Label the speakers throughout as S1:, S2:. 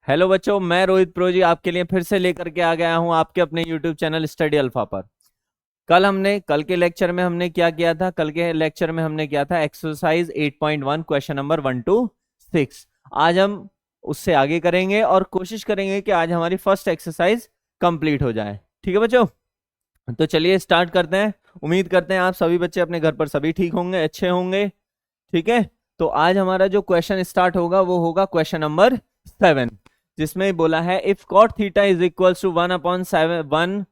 S1: Hello बच्चों, मैं Rohit pro जी आपके लिए फिर से लेकर के आ गया हूं आपके अपने यूट्यूब चैनल स्टडी अल्फा पर। कल के लेक्चर में हमने क्या किया था? कल के लेक्चर में हमने किया था एक्सरसाइज 8.1 क्वेश्चन नंबर 1 to 6। आज हम उससे आगे करेंगे और कोशिश करेंगे कि आज हमारी फर्स्ट एक्सरसाइज कंप्लीट हो जाए। ठीक है बच्चों, तो चलिए स्टार्ट करते हैं। उम्मीद करते हैं आप सभी बच्चे अपने घर पर सभी ठीक होंगे, अच्छे होंगे। ठीक है, तो आज हमारा जो क्वेश्चन स्टार्ट होगा वो होगा क्वेश्चन नंबर 7, जिसमें बोला है if cot theta is equal to 1/7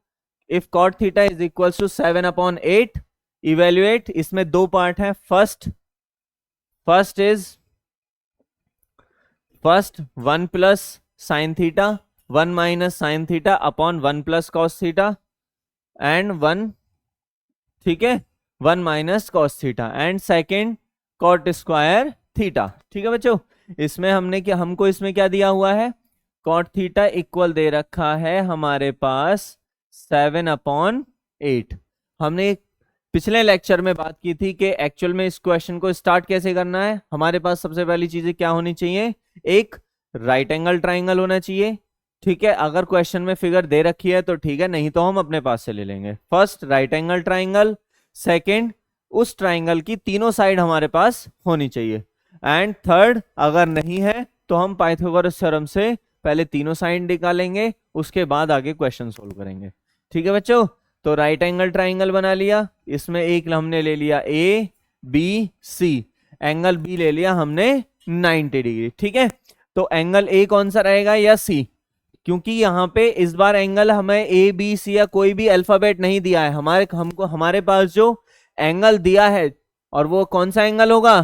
S1: if cot theta is equal to 7/8 evaluate. इसमें दो पार्ट है। First 1 plus sine theta, 1 minus sine theta upon 1 plus cos theta and 1, ठीक है, 1 minus cos theta and second cot square theta. ठीक है बच्चों, इसमें हमको इसमें क्या दिया हुआ है? कॉट थीटा इक्वल दे रखा है हमारे पास 7/8। हमने पिछले लेक्चर में बात की थी कि एक्चुअल में इस क्वेश्चन को स्टार्ट कैसे करना है। हमारे पास सबसे पहली चीजें क्या होनी चाहिए? एक राइट एंगल ट्राइंगल होना चाहिए। ठीक है, अगर क्वेश्चन में फिगर दे रखी है तो ठीक है, नहीं तो हम अपने पास से ले लेंगे। First right angle triangle, second उस ट्राइंगल की तीनों साइड हमारे पास होनी चाहिए, एंड थर्ड अगर नहीं है तो हम पाइथागोरस थ्योरम से पहले तीनों साइड निकालेंगे, उसके बाद आगे क्वेश्चन सोल्व करेंगे। ठीक है बच्चों, तो राइट एंगल ट्राइंगल बना लिया। इसमें एक हमने ले लिया A B C, angle B ले लिया हमने 90 डिग्री। ठीक है, तो एंगल ए कौन सा रहेगा या सी? क्योंकि यहाँ पे इस बार एंगल हमें ए बी सी या कोई भी अल्फाबेट नहीं दिया है। हमारे पास जो एंगल दिया है, और वो कौन सा एंगल होगा?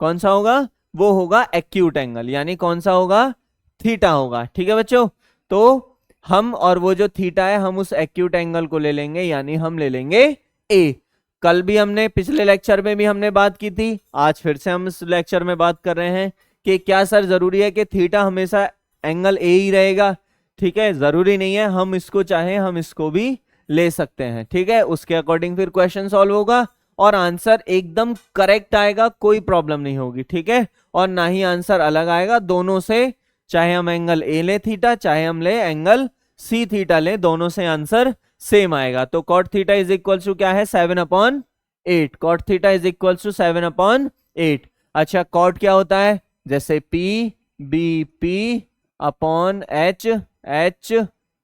S1: कौन सा होगा? वो होगा एक्यूट एंगल, यानी कौन सा होगा? थीटा होगा। ठीक है बच्चों, तो हम और वो जो थीटा है हम उस एक्यूट एंगल को ले लेंगे, यानी हम ले लेंगे ए। कल भी हमने पिछले लेक्चर में भी हमने बात की थी, आज फिर से हम इस लेक्चर में बात कर रहे हैं कि क्या सर जरूरी है कि थीटा हमेशा एंगल ए ही रहेगा? ठीक है, जरूरी नहीं है, हम इसको चाहे हम इसको भी ले सकते हैं। ठीक है, उसके अकॉर्डिंग फिर क्वेश्चन सॉल्व होगा और आंसर एकदम करेक्ट आएगा, कोई प्रॉब्लम नहीं होगी। ठीक है, और ना ही आंसर अलग आएगा दोनों से, चाहे हम एंगल ए ले थीटा, चाहे हम ले एंगल सी थीटा ले, दोनों से आंसर सेम आएगा। तो cot theta is equal to क्या है? 7/8। Cot theta is equal to 7/8। अच्छा, कॉट क्या होता है? जैसे P B P upon H H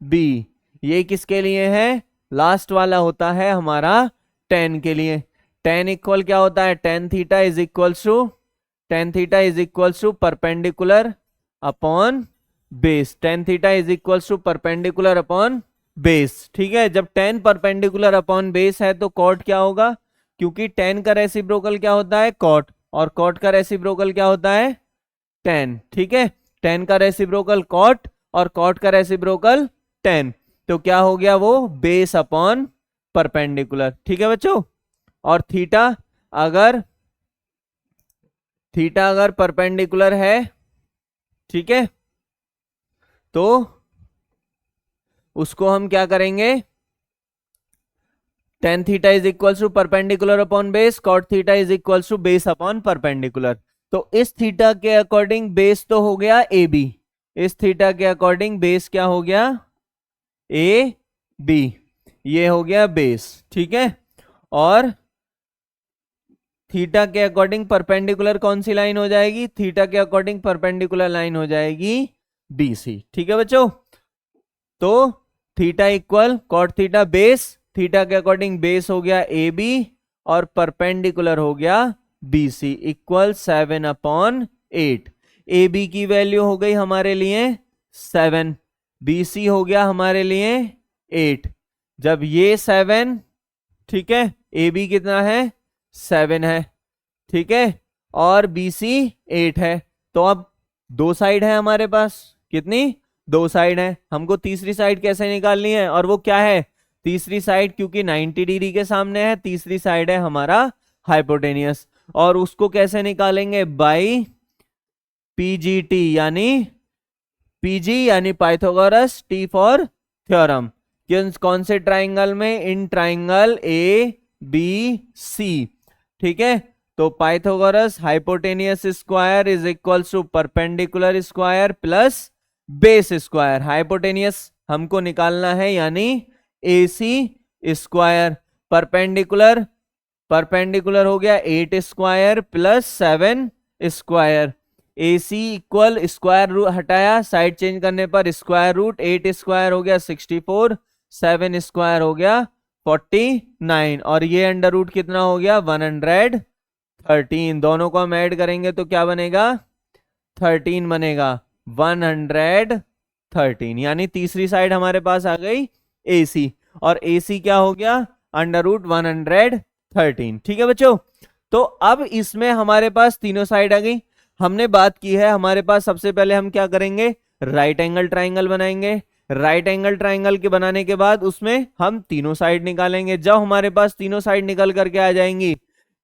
S1: B, ये किसके लिए है? लास्ट वाला होता है हमारा टेन के लिए। टेन इक्वल क्या होता है? Tan theta is equal to perpendicular upon base. Tan theta is equal to perpendicular upon base. ठीक है, जब टेन परपेंडिकुलर अपॉन बेस है तो कॉट क्या होगा? क्योंकि टेन का रेसिप्रोकल क्या होता है? कॉट, और कॉट का रेसिप्रोकल क्या होता है? टेन। ठीक है, टेन का रेसिप्रोकल कॉट और कॉट का रेसिप्रोकल टेन, तो क्या हो गया? वो बेस अपॉन परपेंडिकुलर। ठीक है बच्चों, और अगर थीटा अगर परपेंडिकुलर है, ठीक है, तो उसको हम क्या करेंगे? Tan theta is equal to perpendicular upon base, cot theta is equal to base upon perpendicular. तो इस थीटा के अकॉर्डिंग बेस तो हो गया ए बी, इस थीटा के अकॉर्डिंग बेस क्या हो गया? ए बी, ये हो गया बेस। ठीक है, और थीटा के अकॉर्डिंग परपेंडिकुलर कौन सी लाइन हो जाएगी? थीटा के अकॉर्डिंग परपेंडिकुलर लाइन हो जाएगी बी सी। ठीक है बच्चों, तो theta equal cot theta base, theta के अकॉर्डिंग बेस हो गया ए बी और परपेंडिकुलर हो गया B C equal 7/8। A B की वैल्यू हो गई हमारे लिए 7, बी सी हो गया हमारे लिए 8। जब ये 7, ठीक है, ए बी कितना है? 7 है, ठीक है, और बी सी 8 है। तो अब दो साइड है हमारे पास, कितनी? दो साइड है। हमको तीसरी साइड कैसे निकालनी है? और वो क्या है तीसरी साइड? क्योंकि 90 डिग्री के सामने है, तीसरी साइड है हमारा हाइपोटेनियस, और उसको कैसे निकालेंगे? बाई पीजीटी, यानी पीजी यानी पाइथागोरस, टी फॉर थ्योरम। कौन से ट्राइंगल में? In triangle A B C. ठीक है, तो Pythagoras hypotenuse square is equal to perpendicular square plus base square, hypotenuse हमको निकालना है यानी AC स्क्वायर, परपेंडिकुलर, परपेंडिकुलर हो गया 8 square plus 7 square, AC equal square root हटाया, साइड चेंज करने पर स्क्वायर रूट, 8 स्क्वायर हो गया 64, 7 स्क्वायर हो गया 49 और ये अंडर रूट कितना हो गया 113। दोनों को हम ऐड करेंगे तो क्या बनेगा 13 बनेगा, 113 यानी तीसरी साइड हमारे पास आ गई AC और AC क्या हो गया अंडर रूट 113। ठीक है बच्चों, तो अब इसमें हमारे पास तीनों साइड आ गई। हमने बात की है हमारे पास सबसे पहले हम क्या करेंगे, राइट एंगल ट्राइंगल बनाएंगे। राइट एंगल ट्राइंगल के बनाने के बाद उसमें हम तीनों साइड निकालेंगे। जब हमारे पास तीनों साइड निकल करके आ जाएंगी,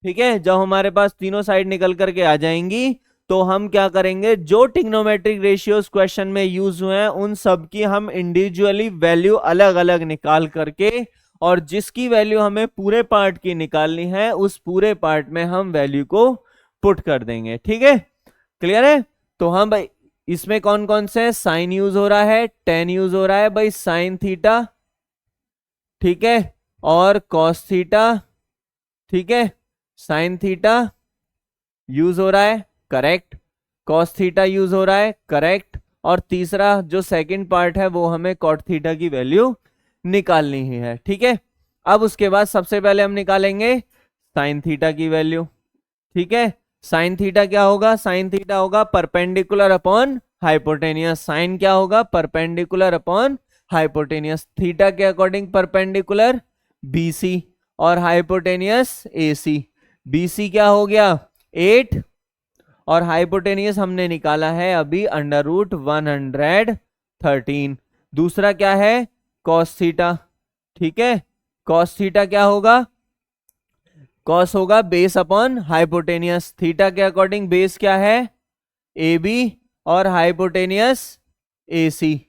S1: ठीक है, जब हमारे पास तीनों साइड निकल करके आ जाएंगी तो हम क्या करेंगे, जो ट्रिग्नोमेट्रिक रेशियोज क्वेश्चन में यूज हुए हैं उन सब की हम इंडिविजुअली वैल्यू अलग अलग निकाल करके और जिसकी वैल्यू हमें पूरे पार्ट की निकालनी है उस पूरे पार्ट में हम वैल्यू को पुट कर देंगे। ठीक है, क्लियर है। तो हम भाई इसमें कौन कौन से साइन यूज हो रहा है, टेन यूज हो रहा है भाई, साइन थीटा, ठीक है, और कॉस थीटा, ठीक है, साइन थीटा यूज हो रहा है, करेक्ट, कॉस थीटा यूज हो रहा है, करेक्ट, और तीसरा जो सेकंड पार्ट है वो हमें कॉट थीटा की वैल्यू निकालनी ही है। ठीक है, अब उसके बाद सबसे पहले हम निकालेंगे साइन थीटा की वैल्यू। ठीक है, साइन थीटा क्या होगा, साइन थीटा होगा परपेंडिकुलर अपॉन हाइपोटेनियस। साइन क्या होगा, परपेंडिकुलर अपॉन हाइपोटेनियस, थीटा के अकॉर्डिंग परपेंडिकुलर BC और हाइपोटेनियस AC। BC क्या हो गया 8 और हाइपोटेनियस हमने निकाला है अभी अंडर रूट 113। दूसरा क्या है कॉस थीटा, ठीक है, कॉस थीटा क्या होगा, कॉस होगा बेस अपॉन हाइपोटेनियस, थीटा के अकॉर्डिंग बेस क्या है AB और हाइपोटेनियस AC।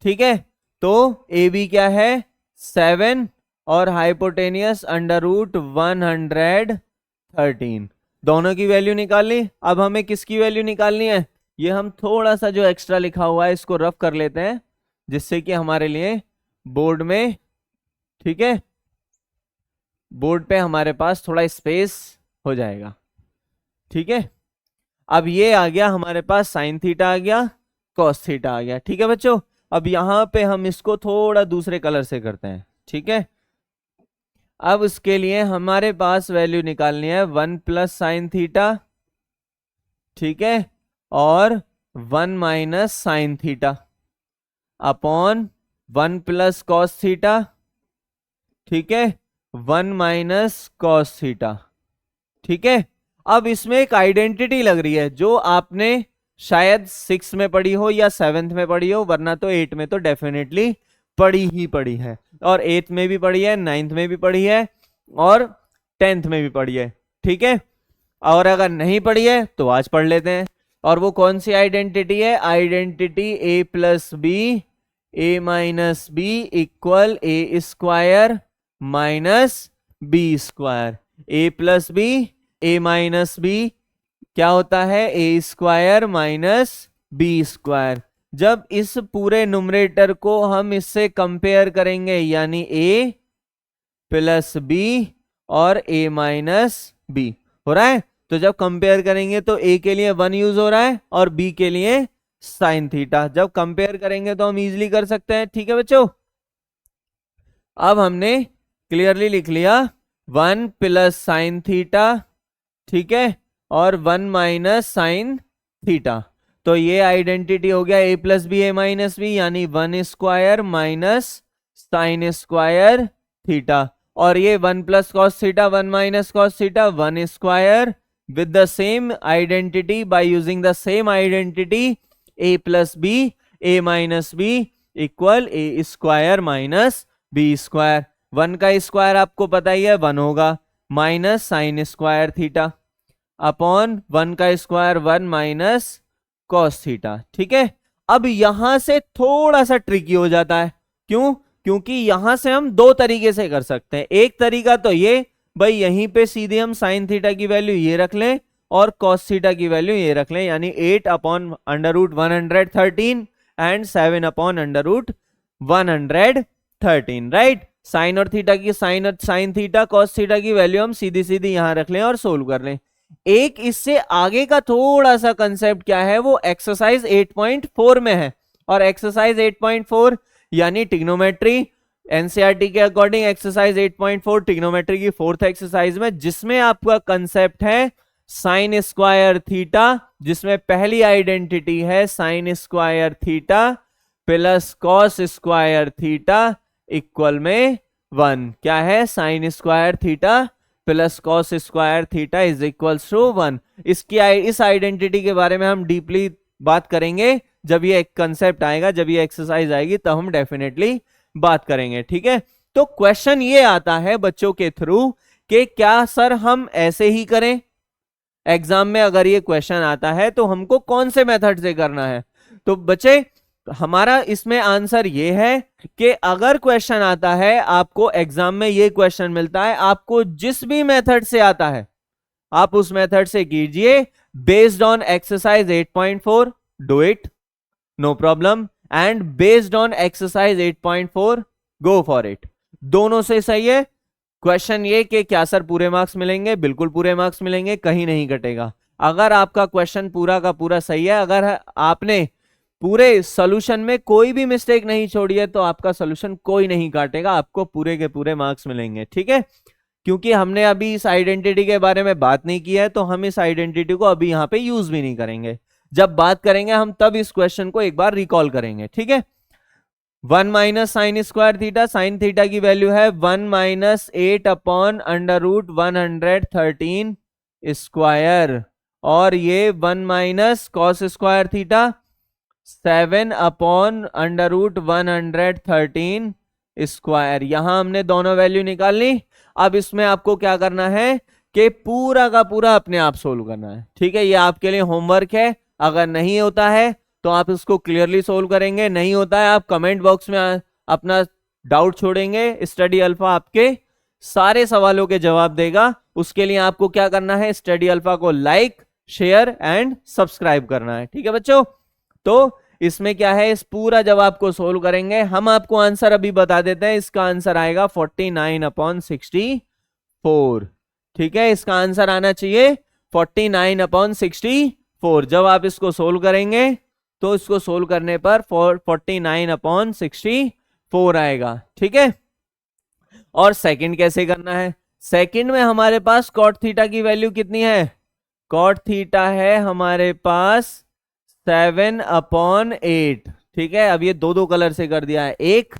S1: ठीक है, तो AB क्या है 7 और हाइपोटेनियस अंडर रूट 113। दोनों की वैल्यू निकाल ली। अब हमें किसकी वैल्यू निकालनी है, ये हम थोड़ा सा जो एक्स्ट्रा लिखा हुआ है इसको रफ कर लेते हैं जिससे कि हमारे लिए बोर्ड में, ठीक है, बोर्ड पे हमारे पास थोड़ा स्पेस हो जाएगा। ठीक है, अब ये आ गया हमारे पास साइन थीटा आ गया, कॉस थीटा आ गया। ठीक है बच्चों, अब यहां पे हम इसको थोड़ा दूसरे कलर से करते हैं। ठीक है, अब उसके लिए हमारे पास वैल्यू निकालनी है 1 प्लस साइन थीटा, ठीक है, और 1 minus sine theta upon 1 plus cos theta, ठीक है, 1 माइनस कॉस थीटा। ठीक है, अब इसमें एक आइडेंटिटी लग रही है जो आपने शायद 6 में पढ़ी हो या 7th में पढ़ी हो, वरना तो 8 में तो डेफिनेटली पढ़ी ही पढ़ी है, और 8th में भी पढ़ी है, 9th में भी पढ़ी है और 10th में भी पढ़ी है। ठीक है, और अगर नहीं पढ़ी है तो आज पढ़ लेते हैं। और वो कौन सी आइडेंटिटी है, identity A plus B A minus B equal A square minus B square. A plus B A minus B क्या होता है A square minus B square. जब इस पूरे नुमरेटर को हम इससे कंपेयर करेंगे यानी A प्लस B और A माइनस B हो रहा है, तो जब कंपेयर करेंगे तो A के लिए 1 यूज हो रहा है और B के लिए साइन थीटा। जब कंपेयर करेंगे तो हम इजीली कर सकते हैं। ठीक है बच्चों, अब हमने क्लियरली लिख लिया 1 प्लस साइन थीटा, ठीक है, और 1 माइनस साइन थीटा। तो ये आइडेंटिटी हो गया A plus B A minus B यानी 1 square minus sine square theta, और ये 1 plus cos theta 1 minus cos theta 1 square with the same identity by using the same identity A plus B A minus B equal A square minus B square. 1 का square आपको पता ही है 1 होगा, minus sine square theta upon 1 का square 1 minus cos theta. ठीक है, अब यहां से थोड़ा सा ट्रिकी हो जाता है, क्यों, क्योंकि यहां से हम दो तरीके से कर सकते हैं। एक तरीका तो ये भाई यहीं पे सीधे हम साइन थीटा की वैल्यू ये रख लें और कॉस थीटा की वैल्यू ये रख लें, यानी 8 upon under root 113 and 7 upon under root 113, right. Sine और थीटा की साइन थीटा कॉस थीटा की वैल्यू हम सीधी सीधी यहां रख लें और सोल्व कर लें। एक इससे आगे का थोड़ा सा कंसेप्ट क्या है, वो एक्सरसाइज 8.4 में है। और एक्सरसाइज 8.4 यानी ट्रिग्नोमेट्री, एनसीईआरटी के अकॉर्डिंग एक्सरसाइज 8.4 ट्रिग्नोमेट्री की फोर्थ एक्सरसाइज में, जिसमें आपका कंसेप्ट है साइन स्क्वायर थीटा, जिसमें पहली आइडेंटिटी है sine square theta plus cos square theta equal में 1। क्या है, sine square theta plus cos square theta is equals to 1। इस आइडेंटिटी के बारे में हम डीपली बात करेंगे जब ये एक कंसेप्ट आएगा, जब ये एक्सरसाइज आएगी तब हम डेफिनेटली बात करेंगे, ठीक है। तो क्वेश्चन ये आता है बच्चों के थ्रू कि क्या सर हम ऐसे ही करें, एग्जाम में अगर ये क्वेश्चन आता है तो हमको कौन से मेथड से करना है। तो बच्चे हमारा इसमें आंसर ये है कि अगर क्वेश्चन आता है, आपको एग्जाम में ये क्वेश्चन मिलता है, आपको जिस भी मेथड से आता है आप उस मेथड से कीजिए, based on exercise 8.4 do it, no problem, and based on exercise 8.4 go for it. दोनों से सही है। क्वेश्चन ये कि क्या सर पूरे मार्क्स मिलेंगे, बिल्कुल पूरे मार्क्स मिलेंगे, कहीं नहीं कटेगा। अगर आपका क्वेश्चन पूरा का पूरा सही है, अगर आपने पूरे सॉल्यूशन में कोई भी मिस्टेक नहीं छोड़ी है, तो आपका सॉल्यूशन कोई नहीं काटेगा, आपको पूरे के पूरे मार्क्स मिलेंगे, ठीक है। क्योंकि हमने अभी इस आइडेंटिटी के बारे में बात नहीं की है, तो हम इस आइडेंटिटी को अभी यहां पे यूज भी नहीं करेंगे। जब बात करेंगे हम तब इस क्वेश्चन को एक बार रिकॉल करेंगे, ठीक है। 1 minus sine square theta, sine theta की वैल्यू है 1 minus 8 upon under root 113 square, और ये 1 minus cos square theta 7 upon under root 113 square. यहां हमने दोनों वैल्यू निकाल ली। अब इसमें आपको क्या करना है कि पूरा का पूरा अपने आप सोल्व करना है, ठीक है। ये आपके लिए होमवर्क है। अगर नहीं होता है तो आप इसको क्लियरली सोल्व करेंगे, नहीं होता है आप कमेंट बॉक्स में अपना डाउट छोड़ेंगे, स्टडी अल्फा आपके सारे सवालों के जवाब देगा। उसके लिए आपको क्या करना है, स्टडी अल्फा को लाइक शेयर एंड सब्सक्राइब करना है, ठीक है बच्चों। तो इसमें क्या है, इस पूरा जवाब को सोल्व करेंगे। हम आपको आंसर अभी बता देते हैं, इसका आंसर आएगा 49/64, ठीक है। इसका आंसर आना चाहिए 49/64। जब आप इसको सोल्व करेंगे तो इसको सोल्व करने पर 49/64 आएगा, ठीक है। और सेकंड कैसे करना है, सेकंड में हमारे पास कॉट थीटा की वैल्यू कितनी है, कॉट थीटा है हमारे पास 7/8, ठीक है। अब ये दो दो कलर से कर दिया है, एक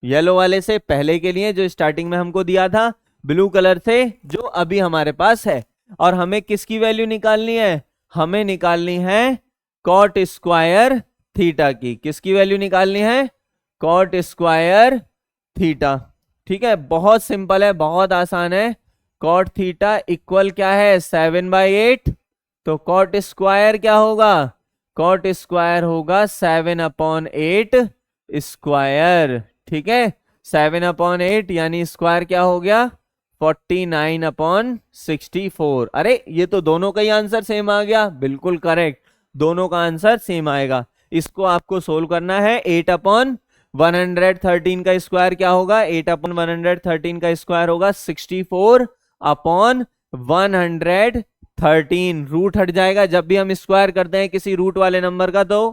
S1: येलो वाले से पहले के लिए जो स्टार्टिंग में हमको दिया था, ब्लू कलर से जो अभी हमारे पास है। और हमें किसकी वैल्यू निकालनी है, हमें निकालनी है कॉट स्क्वायर थीटा की। किसकी वैल्यू निकालनी है, कॉट स्क्वायर थीटा, ठीक है। बहुत सिंपल है, बहुत आसान है। कॉट थीटा इक्वल क्या है, 7/8। तो कॉट स्क्वायर क्या होगा, कॉट स्क्वायर होगा 7/8 स्क्वायर, ठीक है। 7/8 यानी स्क्वायर क्या हो गया, 49/64। अरे ये तो दोनों का ही आंसर सेम आ गया, बिल्कुल करेक्ट, दोनों का आंसर सेम आएगा। इसको आपको सोल्व करना है। 8/113 का स्क्वायर क्या होगा, 8/113 का स्क्वायर होगा 64/113। रूट हट जाएगा, जब भी हम स्क्वायर करते हैं किसी रूट वाले नंबर का तो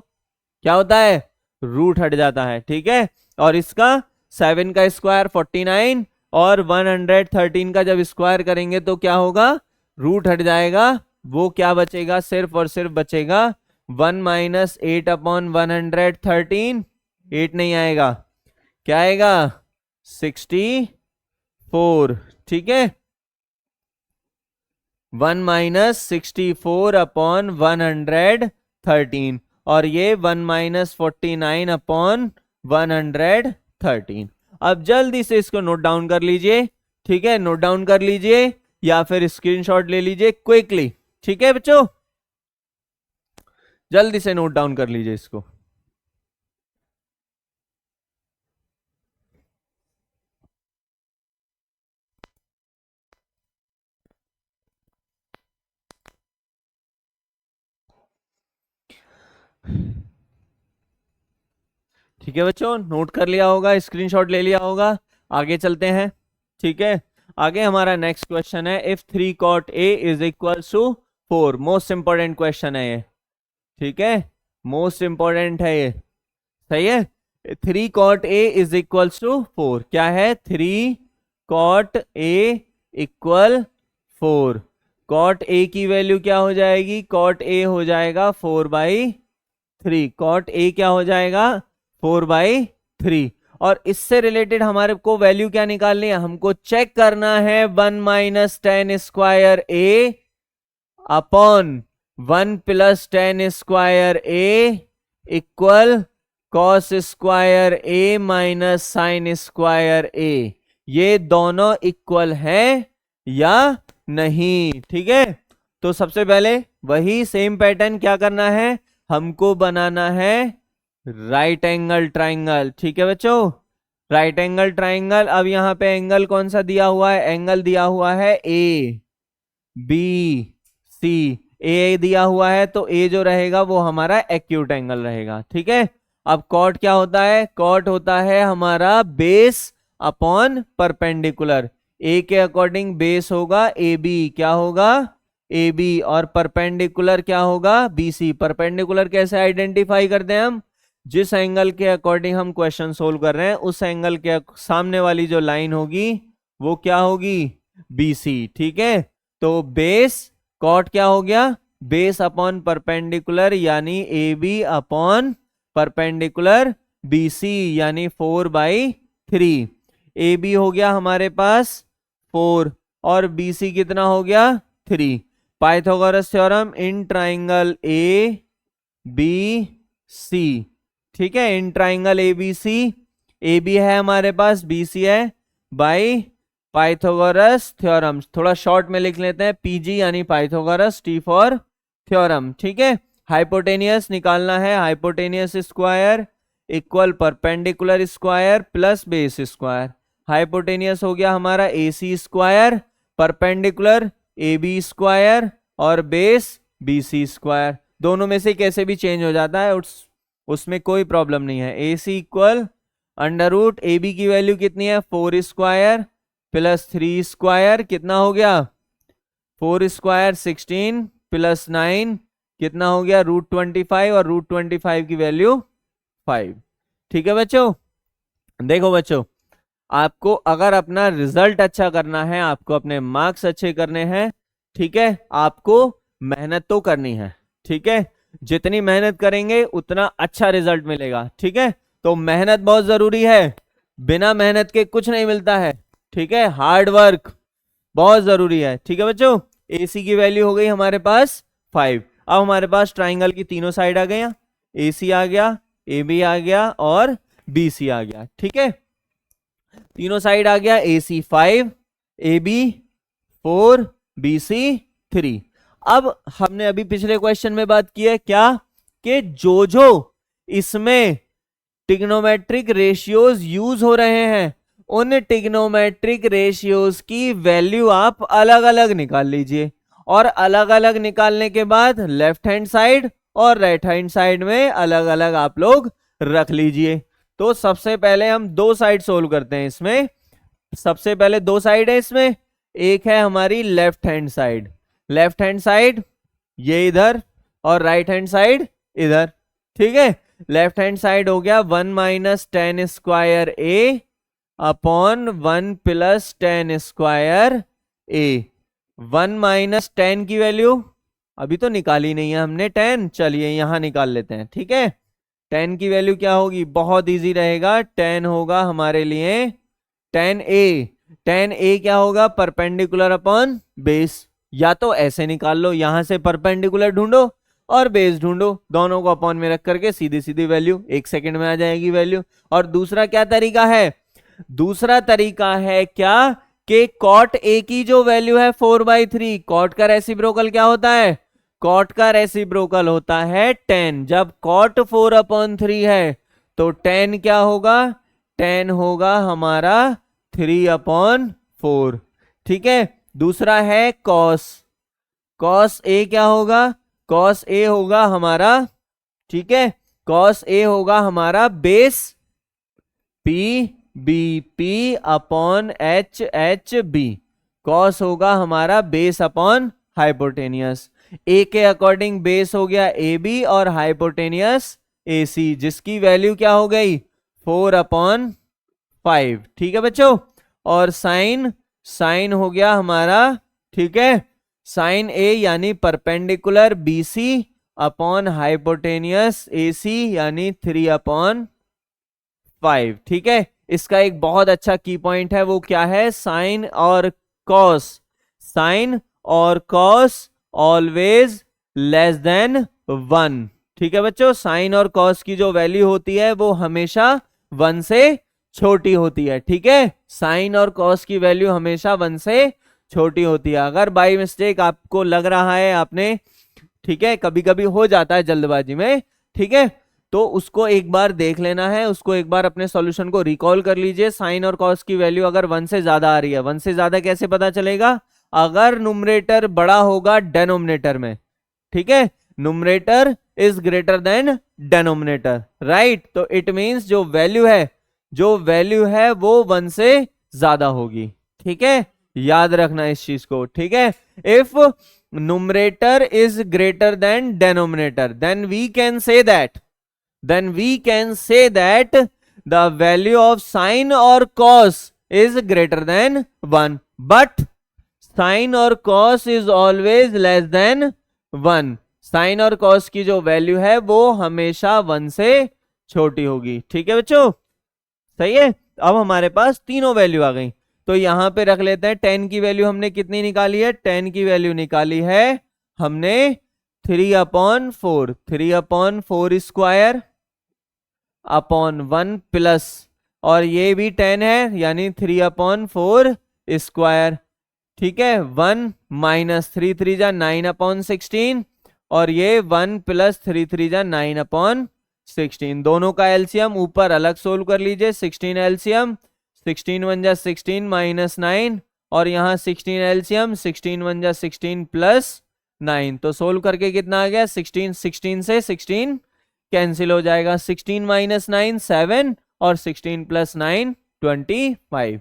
S1: क्या होता है, रूट हट जाता है, ठीक है। और इसका 7 का स्क्वायर 49 और 113 का जब स्क्वायर करेंगे तो क्या होगा, रूट हट जाएगा। वो क्या बचेगा, सिर्फ और सिर्फ बचेगा 1 माइनस 8/113। 8 नहीं आएगा, क्या आएगा, 64, ठीक है। 1 माइनस 64/113, और ये 1 माइनस 49/113। अब जल्दी से इसको नोट डाउन कर लीजिए, ठीक है। नोट डाउन कर लीजिए या फिर स्क्रीनशॉट ले लीजिए क्विकली, ठीक है बच्चों, जल्दी से नोट डाउन कर लीजिए इसको। ठीक है बच्चों, नोट कर लिया होगा, स्क्रीनशॉट ले लिया होगा। आगे चलते हैं। ठीक है, आगे हमारा नेक्स्ट क्वेश्चन है, if 3 cot A is equal to 4। Most important question है ये। ठीक है, मोस्ट इंपॉर्टेंट है ये। सही है। 3 cot A is equal to 4। क्या है? 3 cot A equal 4। cot A की वैल्यू क्या हो जाएगी? cot A हो जाएगा 4/3। cot A क्या हो जाएगा? 4/3। और इससे रिलेटेड हमारे को वैल्यू क्या निकालनी है? हमको चेक करना है 1 minus tan square A upon 1 plus tan square A equal cos square A minus sine square A। ये दोनों इक्वल है या नहीं? ठीक है, तो सबसे पहले वही सेम पैटर्न क्या करना है, हमको बनाना है राइट एंगल ट्राइंगल। ठीक है बच्चों, राइट एंगल ट्राइंगल। अब यहां पे एंगल कौन सा दिया हुआ है? एंगल दिया हुआ है ए बी सी। ए दिया हुआ है तो ए जो रहेगा वो हमारा एक्यूट एंगल रहेगा। ठीक है, अब कॉट क्या होता है? कॉट होता है हमारा बेस अपॉन परपेंडिकुलर। ए के अकॉर्डिंग बेस होगा ए बी, क्या होगा? ए बी, और परपेंडिकुलर क्या होगा? B C. परपेंडिकुलर कैसे आइडेंटिफाई करते हैं हम? जिस एंगल के अकॉर्डिंग हम क्वेश्चन सोल्व कर रहे हैं उस एंगल के सामने वाली जो लाइन होगी वो क्या होगी? B C. ठीक है, तो बेस कॉट क्या हो गया? बेस अपॉन परपेंडिकुलर यानी A B upon perpendicular B C, यानी 4/3। ए बी हो गया हमारे पास 4 और बी सी कितना हो गया? 3। Pythagoras theorem in triangle A B C. ठीक है, in triangle A B C, A B है हमारे पास, बी सी है, बाई पाइथागोरस थ्योरम। थोड़ा शॉर्ट में लिख लेते हैं, पीजी यानी पाइथागोरस, टी फॉर थ्योरम। ठीक है, हाइपोटेनियस निकालना है, hypotenuse square equal perpendicular square plus base square. Hypotenuse हो गया हमारा A C square, perpendicular A B square और बेस बी सी स्क्वायर। दोनों में से कैसे भी चेंज हो जाता है, उसमें कोई प्रॉब्लम नहीं है। A C equal under root A B की वैल्यू कितनी है? 4 स्क्वायर प्लस 3 स्क्वायर, कितना हो गया? 4 स्क्वायर 16 प्लस 9 कितना हो गया? √25, और √25 की वैल्यू 5। ठीक है बच्चों, देखो बच्चों, आपको अगर अपना रिजल्ट अच्छा करना है, आपको अपने मार्क्स अच्छे करने हैं, ठीक है, आपको मेहनत तो करनी है। ठीक है, जितनी मेहनत करेंगे उतना अच्छा रिजल्ट मिलेगा। ठीक है, तो मेहनत बहुत जरूरी है, बिना मेहनत के कुछ नहीं मिलता है। ठीक है, हार्ड वर्क बहुत जरूरी है। ठीक है बच्चों, ए सी की वैल्यू हो गई हमारे पास 5। अब हमारे पास ट्राइंगल की तीनों साइड आ गई, ए सी आ गया, ए बी आ गया और बी सी आ गया। ठीक है, तीनों साइड आ गया, ए सी 5, ए बी 4, बी सी 3। अब हमने अभी पिछले क्वेश्चन में बात की है क्या, कि जो इसमें टिग्नोमेट्रिक रेशियोज यूज हो रहे हैं उन टिग्नोमेट्रिक रेशियोज की वैल्यू आप अलग अलग निकाल लीजिए, और अलग अलग निकालने के बाद लेफ्ट हैंड साइड और राइट हैंड साइड में अलग अलग आप लोग रख लीजिए। तो सबसे पहले हम दो साइड सोल्व करते हैं इसमें। सबसे पहले दो साइड है इसमें, एक है हमारी left hand side, left hand side ये इधर और राइट हैंड साइड इधर। ठीक है, लेफ्ट हैंड साइड हो गया 1 minus tan square A upon 1 plus tan square A. 1 minus ten की वैल्यू अभी तो निकाली नहीं है हमने 10, चलिए यहां निकाल लेते हैं। ठीक है, 10 की वैल्यू क्या होगी? बहुत इजी रहेगा, 10 होगा हमारे लिए 10a। 10a क्या होगा? Perpendicular upon base. या तो ऐसे निकाल लो, यहां से परपेंडिकुलर ढूंढो और बेस ढूंढो, दोनों को अपॉन में रख करके सीधी सीधी वैल्यू 1 सेकंड में आ जाएगी वैल्यू। और दूसरा क्या तरीका है? दूसरा तरीका है क्या, कि कॉट ए की जो वैल्यू है 4/3, कॉट का रेसिप्रोकल क्या होता है? कॉट का रेसिप्रोकल होता है 10। जब कॉट 4/3 है तो 10 क्या होगा? 10 होगा हमारा 3/4। ठीक है, दूसरा है कॉस, कॉस ए क्या होगा? कॉस ए होगा हमारा, ठीक है, कॉस ए होगा हमारा base P B P upon H H B. Cos होगा हमारा बेस अपॉन हाइपोटेनियस। ए के अकॉर्डिंग बेस हो गया ए बी और हाइपोटेनियस ए सी, जिसकी वैल्यू क्या हो गई 4/5। ठीक है बच्चों। और साइन, साइन हो गया हमारा, ठीक है, साइन ए यानी perpendicular B C upon hypotenuse A C यानी 3/5। ठीक है। इसका एक बहुत अच्छा की पॉइंट है, वो क्या है, साइन और कॉस, साइन और कॉस ऑलवेज लेस देन 1। ठीक है बच्चों, साइन और कॉस की जो वैल्यू होती है वो हमेशा 1 से छोटी होती है। ठीक है, साइन और कॉस की वैल्यू हमेशा 1 से छोटी होती है। अगर बाई मिस्टेक आपको लग रहा है आपने, ठीक है, कभी कभी हो जाता है जल्दबाजी में, ठीक है, तो उसको एक बार देख लेना है, उसको एक बार अपने सॉल्यूशन को रिकॉल कर लीजिए। साइन और कॉस की वैल्यू अगर 1 से ज्यादा आ रही है, 1 से ज्यादा कैसे पता चलेगा, अगर न्यूमरेटर बड़ा होगा डेनोमिनेटर में, ठीक है, numerator is greater than denominator, right, तो इट मींस जो वैल्यू है वो 1 से ज्यादा होगी। ठीक है, याद रखना इस चीज को। ठीक है, if numerator is greater than denominator, then we can say that the value of sine or cos is greater than 1, but sine और cos is always less than 1। Sign और cos की जो वैल्यू है वो हमेशा 1 से छोटी होगी। ठीक है बच्चों, सही है। अब हमारे पास तीनों वैल्यू आ गई, तो यहां पे रख लेते हैं 10 की वैल्यू हमने कितनी निकाली है, 10 की वैल्यू निकाली है हमने 3/4, 3/4 स्क्वायर अपॉन 1 प्लस, और ये भी 10 है यानी 3/4 स्क्वायर। ठीक है, 1 माइनस 3 3 जा 9/16, और ये 1 प्लस 3 3 जा 9/16। दोनों का एलसीएम ऊपर अलग सोल्व कर लीजिए, 16 एलसीएम, 16 1 जा 16 माइनस 9, और यहाँ 16 एलसीएम, 16 1 जा 16 प्लस 9, तो सोल्व करके कितना आ गया 16, 16 से 16 कैंसिल हो जाएगा, 16 माइनस 9 7, और 16 प्लस 9 25।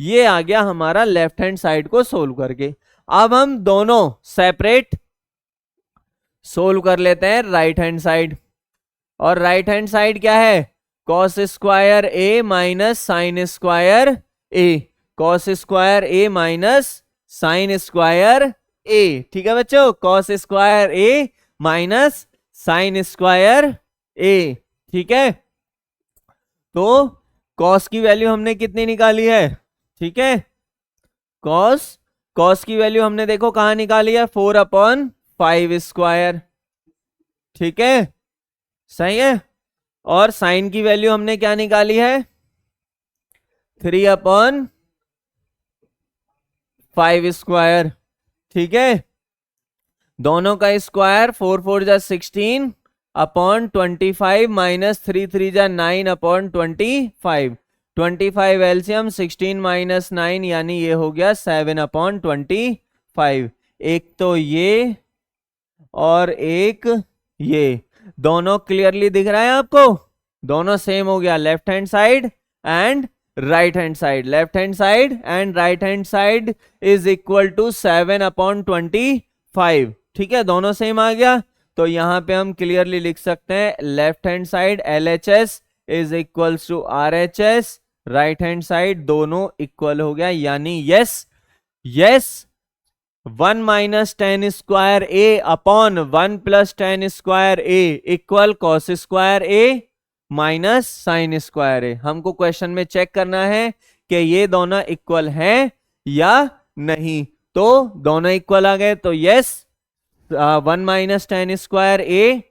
S1: ये आ गया हमारा लेफ्ट हैंड साइड को सोल्व करके। अब हम दोनों सेपरेट सोल्व कर लेते हैं राइट हैंड साइड, और राइट हैंड साइड क्या है, cos square A minus sine square A, cos square A minus sine square ए। ठीक है बच्चों, cos square A minus sine square ए। ठीक है, तो कॉस की वैल्यू हमने कितनी निकाली है, ठीक है, कॉस की वैल्यू हमने देखो कहां निकाली है, 4/5 स्क्वायर। ठीक है, सही है। और साइन की वैल्यू हमने क्या निकाली है, 3/5 स्क्वायर। ठीक है, दोनों का स्क्वायर 4 4 जा 16 अपॉन 25 माइनस 3 3 जा 9 अपॉन 25, 25 एलसीएम, 16 माइनस 9 यानी ये हो गया 7/25। एक तो ये और एक ये, दोनों क्लियरली दिख रहा है आपको, दोनों सेम हो गया, left hand side and right hand side, left hand side and right hand side is equal to 7/25। ठीक है, दोनों सेम आ गया, तो यहां पे हम क्लियरली लिख सकते हैं left hand side LHS is equals to RHS, right hand side दोनों इक्वल हो गया, यानी yes 1 minus tan square A upon 1 plus tan square A equal cos square A minus sine square A. हमको question में check करना है कि ये दोनों इक्वल हैं या नहीं, तो दोनों इक्वल आ गए, तो yes 1 minus tan square A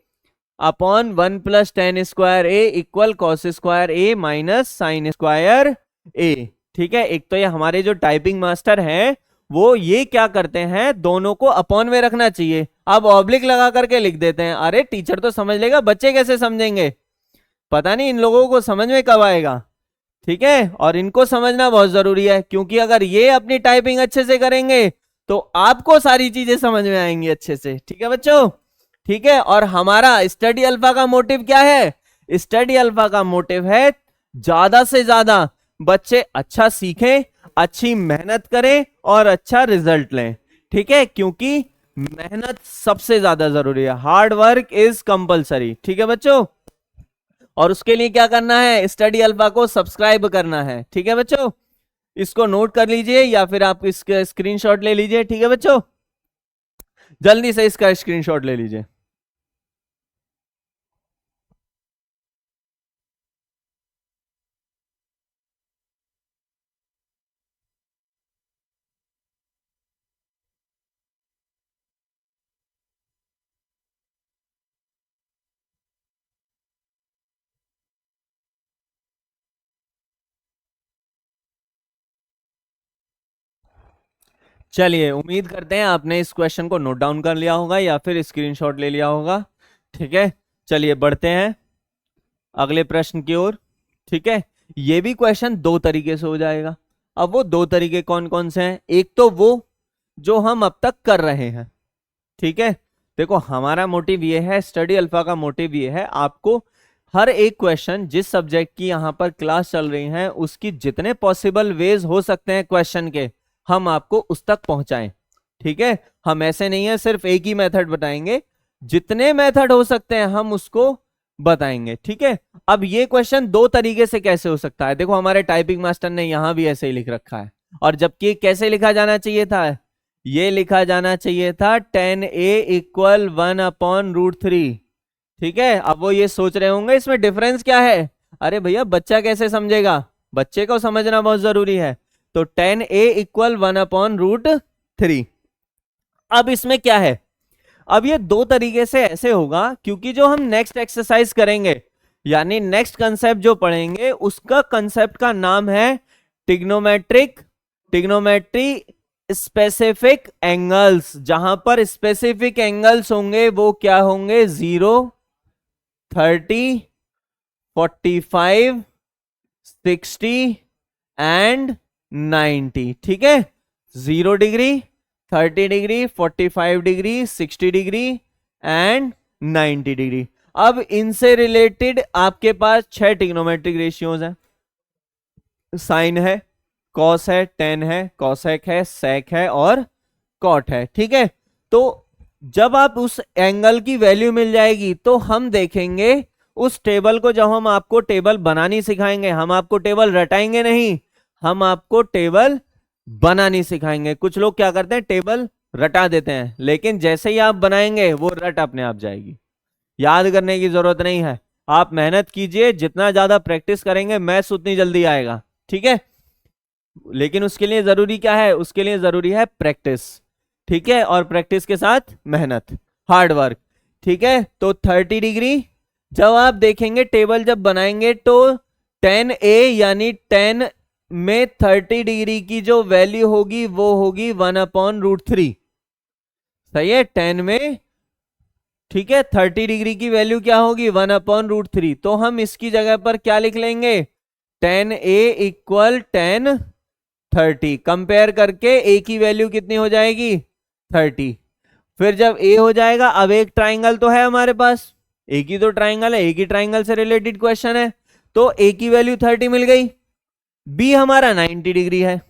S1: upon 1 plus tan square A equal cos square A minus sine square ए। ठीक है, एक तो ये हमारे जो टाइपिंग मास्टर हैं वो ये क्या करते हैं, दोनों को अपॉन में रखना चाहिए, अब ऑब्लिक लगा करके लिख देते हैं। अरे टीचर तो समझ लेगा, बच्चे कैसे समझेंगे, पता नहीं इन लोगों को समझ में कब आएगा। ठीक है, और इनको समझना बहुत जरूरी है, क्योंकि अगर ये अपनी टाइपिंग अच्छे से करेंगे तो आपको सारी चीजें समझ में आएंगी अच्छे से। ठीक है बच्चों, ठीक है। और हमारा स्टडी अल्फा का मोटिव क्या है? स्टडी अल्फा का मोटिव है ज्यादा से ज्यादा बच्चे अच्छा सीखें, अच्छी मेहनत करें और अच्छा रिजल्ट लें। ठीक है, क्योंकि मेहनत सबसे ज्यादा जरूरी है, हार्ड वर्क इज कंपलसरी। ठीक है बच्चों, और उसके लिए क्या करना है? स्टडी अल्फा को सब्सक्राइब करना है। ठीक है बच्चों, इसको नोट कर लीजिए या फिर आप इसका स्क्रीनशॉट ले लीजिए। ठीक है बच्चों, जल्दी से इसका स्क्रीनशॉट ले लीजिए। चलिए, उम्मीद करते हैं आपने इस क्वेश्चन को नोट डाउन कर लिया होगा या फिर स्क्रीनशॉट ले लिया होगा। ठीक है, चलिए बढ़ते हैं अगले प्रश्न की ओर। ठीक है, ये भी क्वेश्चन दो तरीके से हो जाएगा। अब वो दो तरीके कौन कौन से हैं? एक तो वो जो हम अब तक कर रहे हैं। ठीक है, देखो हमारा मोटिव ये है, स्टडी अल्फा का मोटिव ये है, आपको हर एक क्वेश्चन जिस सब्जेक्ट की यहाँ पर क्लास चल रही है उसकी जितने पॉसिबल वेज हो सकते हैं क्वेश्चन के, हम आपको उस तक पहुंचाएं। ठीक है, हम ऐसे नहीं है सिर्फ एक ही मेथड बताएंगे, जितने मेथड हो सकते हैं हम उसको बताएंगे। ठीक है, अब ये क्वेश्चन दो तरीके से कैसे हो सकता है? देखो हमारे टाइपिंग मास्टर ने यहां भी ऐसे ही लिख रखा है, और जबकि कैसे लिखा जाना चाहिए था? ये लिखा जाना चाहिए था 10a इक्वल 1/√3। ठीक है, अब वो ये सोच रहे होंगे इसमें डिफरेंस क्या है। अरे भैया बच्चा कैसे समझेगा, बच्चे को समझना बहुत जरूरी है। तो 10a इक्वल 1/√3। अब इसमें क्या है? अब ये दो तरीके से ऐसे होगा क्योंकि जो हम नेक्स्ट एक्सरसाइज करेंगे यानी नेक्स्ट कंसेप्ट जो पढ़ेंगे उसका कंसेप्ट का नाम है टिग्नोमेट्री स्पेसिफिक एंगल्स। जहां पर स्पेसिफिक एंगल्स होंगे वो क्या होंगे? 0, 30, 45, 60 एंड 90। ठीक है, 0 degree, 30 degree, 45 degree, 60 degree and 90 degree. अब इनसे रिलेटेड आपके पास 6 ट्रिग्नोमेट्रिक रेशियोज हैं। साइन है, कॉस है, टेन है, कॉसेक है, सेक है और कॉट है। ठीक है, तो जब आप उस एंगल की वैल्यू मिल जाएगी तो हम देखेंगे उस टेबल को। जब हम आपको टेबल बनानी सिखाएंगे, हम आपको टेबल रटाएंगे नहीं, हम आपको टेबल बनानी सिखाएंगे। कुछ लोग क्या करते हैं, टेबल रटा देते हैं, लेकिन जैसे ही आप बनाएंगे वो रट अपने आप जाएगी। याद करने की जरूरत नहीं है, आप मेहनत कीजिए, जितना ज्यादा प्रैक्टिस करेंगे मैथ्स उतनी जल्दी आएगा। ठीक है, लेकिन उसके लिए जरूरी क्या है? उसके लिए जरूरी है प्रैक्टिस। ठीक है, और प्रैक्टिस के साथ मेहनत, हार्ड वर्क। ठीक है, तो 30 डिग्री जब आप देखेंगे टेबल जब बनाएंगे तो 10a यानी 10 में 30 डिग्री की जो वैल्यू होगी वो होगी 1/√3। सही है, 10 में, ठीक है, 30 डिग्री की वैल्यू क्या होगी? 1/√3। तो हम इसकी जगह पर क्या लिख लेंगे? 10a equal 10 30। कंपेयर करके a की वैल्यू कितनी हो जाएगी? 30। फिर जब a हो जाएगा, अब एक ट्राइंगल तो है हमारे पास, एक ही तो ट्राइंगल है, एक ही ट्राइंगल से रिलेटेड क्वेश्चन है, तो a की वैल्यू 30 मिल गई। b हमारा 90 डिग्री है,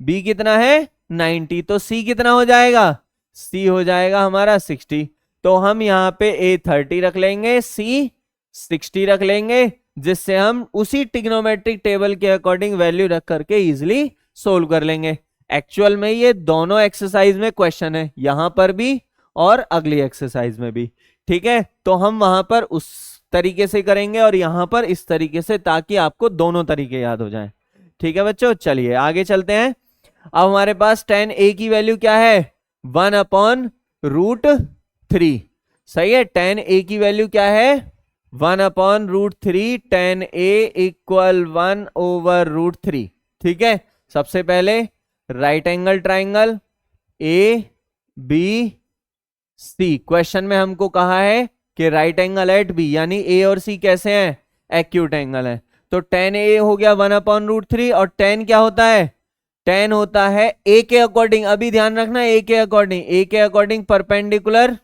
S1: b कितना है? 90। तो c कितना हो जाएगा? c हो जाएगा हमारा 60। तो हम यहाँ पे a 30 रख लेंगे, c 60 रख लेंगे, जिससे हम उसी ट्रिग्नोमेट्रिक टेबल के अकॉर्डिंग वैल्यू रख करके इजिली सोल्व कर लेंगे। एक्चुअल में ये दोनों एक्सरसाइज में क्वेश्चन है, यहां पर भी और अगली एक्सरसाइज में भी। ठीक है, तो हम वहां पर उस तरीके से करेंगे और यहां पर इस तरीके से, ताकि आपको दोनों तरीके याद हो जाएं। ठीक है बच्चों, चलिए आगे चलते हैं। अब हमारे पास 10a की वैल्यू क्या है? 1/√3। सही है, 10a की वैल्यू क्या है? 1/√3। 10a equal 1/√3। ठीक है, सबसे पहले right angle triangle A B C. Question में हमको कहा है कि राइट एंगल एट बी, यानी ए और सी कैसे हैं? एक्यूट एंगल है। तो 10a हो गया 1/√3, और 10 क्या होता है? 10 होता है a के अकॉर्डिंग, अभी ध्यान रखना, a के अकॉर्डिंग, a के अकॉर्डिंग परपेंडिकुलर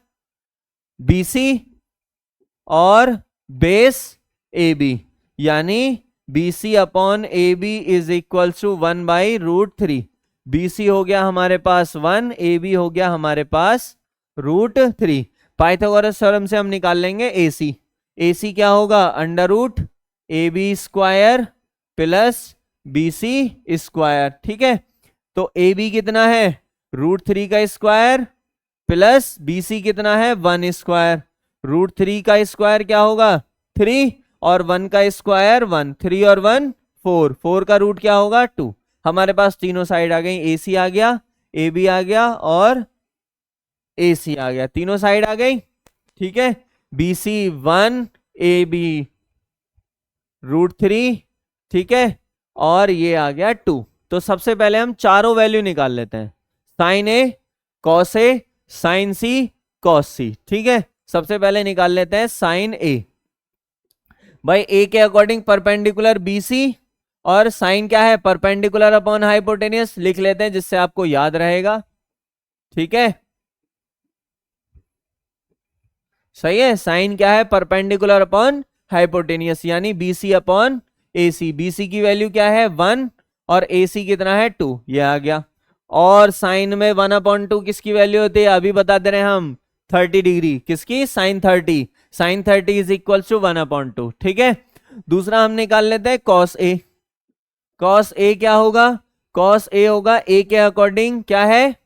S1: BC और बेस AB, यानी BC अपॉन AB is equal to 1/√3। BC हो गया हमारे पास 1, AB हो गया हमारे पास √3। पाइथागोरस थ्योरम से हम निकाल लेंगे AC। AC क्या होगा? √AB² plus BC²। ठीक है, तो AB कितना है? √3 का स्क्वायर प्लस BC कितना है? 1²। √3 का स्क्वायर क्या होगा? 3, और 1 का स्क्वायर 1। 3 और 1 4, 4 का रूट क्या होगा? 2। हमारे पास तीनों साइड आ गई, AC आ गया, AB आ गया और AC आ गया, तीनों साइड आ गई। ठीक है, BC 1, AB √3, ठीक है, और ये आ गया 2। तो सबसे पहले हम चारों वैल्यू निकाल लेते हैं, sine A, cos A, sine C, cos C। ठीक है, सबसे पहले निकाल लेते हैं साइन A। भाई A के अकॉर्डिंग परपेंडिकुलर BC, और साइन क्या है? Perpendicular upon hypotenuse. लिख लेते हैं जिससे आपको याद रहेगा। ठीक है, सही है, साइन क्या है? परपेंडिकुलर अपॉन हाइपोटेनियस, यानी BC अपॉन AC। BC की वैल्यू क्या है? 1, और AC कितना है? 2। ये आ गया। और साइन में 1/2 किसकी वैल्यू होती है? अभी बता दे रहे हैं हम, 30 डिग्री। किसकी? Sine 30। Sine 30 is equal to 1/2। ठीक है, दूसरा हम निकाल लेते हैं कॉस A। कॉस A क्या होगा? कॉस A होगा A के अकॉर्डिंग क्या है?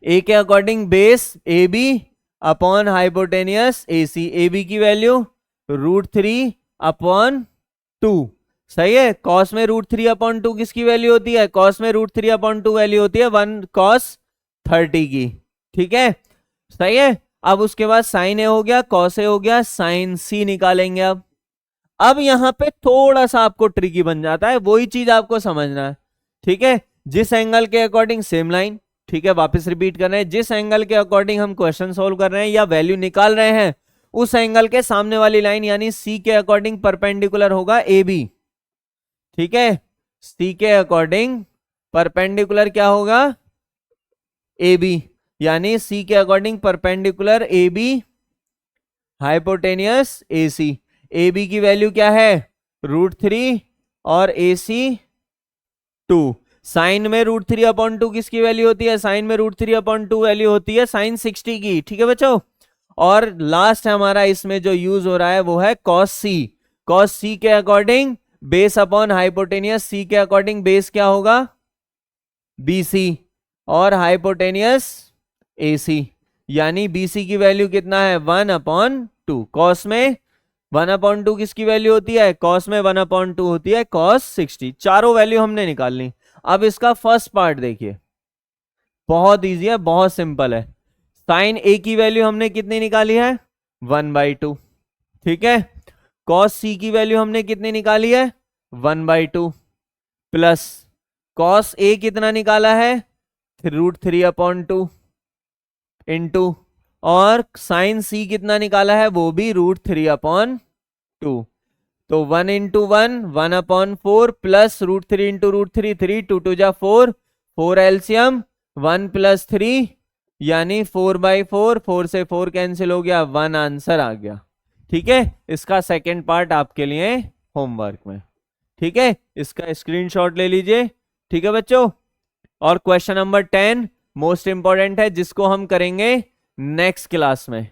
S1: A के according base AB upon hypotenuse AC। AB की वैल्यू √3/2। सही है, कॉस में √3/2 किसकी वैल्यू होती है? कॉस में √3/2 वैल्यू होती है 1 cos 30 की। ठीक है, सही है। अब उसके बाद साइन A हो गया, कॉस A हो गया, साइन C निकालेंगे। अब यहां पे थोड़ा सा आपको ट्रिकी बन जाता है, वही चीज आपको समझना है। ठीक है, जिस एंगल के अकॉर्डिंग सेम लाइन, ठीक है, वापस रिपीट कर रहे हैं, जिस एंगल के अकॉर्डिंग हम क्वेश्चन सोल्व कर रहे हैं या वैल्यू निकाल रहे हैं, उस एंगल के सामने वाली लाइन यानी सी के अकॉर्डिंग परपेंडिकुलर होगा ए बी। ठीक है, सी के अकॉर्डिंग परपेंडिकुलर क्या होगा? ए बी, यानी सी के according perpendicular A B hypotenuse A C. A B की वैल्यू क्या है? √3 और ए सी 2। साइन में √3/2 किसकी वैल्यू होती है? साइन में √3/2 वैल्यू होती है साइन 60 की। ठीक है बच्चों, और लास्ट हमारा इसमें जो यूज हो रहा है वो है कॉस सी। कॉस सी के अकॉर्डिंग बेस अपॉन हाइपोटेनियस, सी के अकॉर्डिंग बेस क्या होगा? BC, और हाइपोटेनियस AC, यानी BC की वैल्यू कितना है? 1/2। कॉस में 1/2 किसकी वैल्यू होती है? कॉस में 1/2 होती है कॉस 60। चारों वैल्यू हमने निकाल ली। अब इसका फर्स्ट पार्ट देखिए, बहुत इजी है, बहुत सिंपल है। साइन A की वैल्यू हमने कितनी निकाली है? 1/2। ठीक है, कॉस C की वैल्यू हमने कितनी निकाली है? 1/2 प्लस कॉस A कितना निकाला है? √3/2 इंटू, और साइन C कितना निकाला है? वो भी √3/2। तो 1 × 1 1/4 प्लस √3 × √3 3, 2 2 जा 4, 4 एलसीएम 1 + 3 यानी 4/4, 4 से 4 कैंसिल हो गया, 1 आंसर आ गया। ठीक है, इसका सेकंड पार्ट आपके लिए होमवर्क में। ठीक है, इसका स्क्रीनशॉट ले लीजिए। ठीक है बच्चों, और क्वेश्चन नंबर 10 मोस्ट इंपॉर्टेंट है, जिसको हम करेंगे नेक्स्ट क्लास में।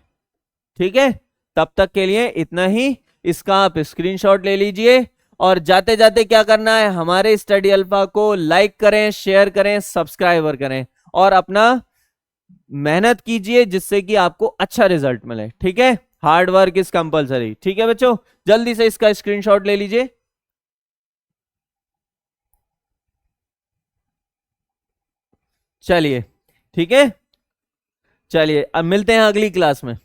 S1: ठीक है, तब तक के लिए इतना ही। इसका आप स्क्रीनशॉट ले लीजिए, और जाते जाते क्या करना है? हमारे स्टडी अल्फा को लाइक करें, शेयर करें, सब्सक्राइबर करें, और अपना मेहनत कीजिए जिससे कि आपको अच्छा रिजल्ट मिले। ठीक है, हार्ड वर्क इज कंपलसरी। ठीक है बच्चों, जल्दी से इसका स्क्रीनशॉट ले लीजिए। चलिए, ठीक है, चलिए अब मिलते हैं अगली क्लास में।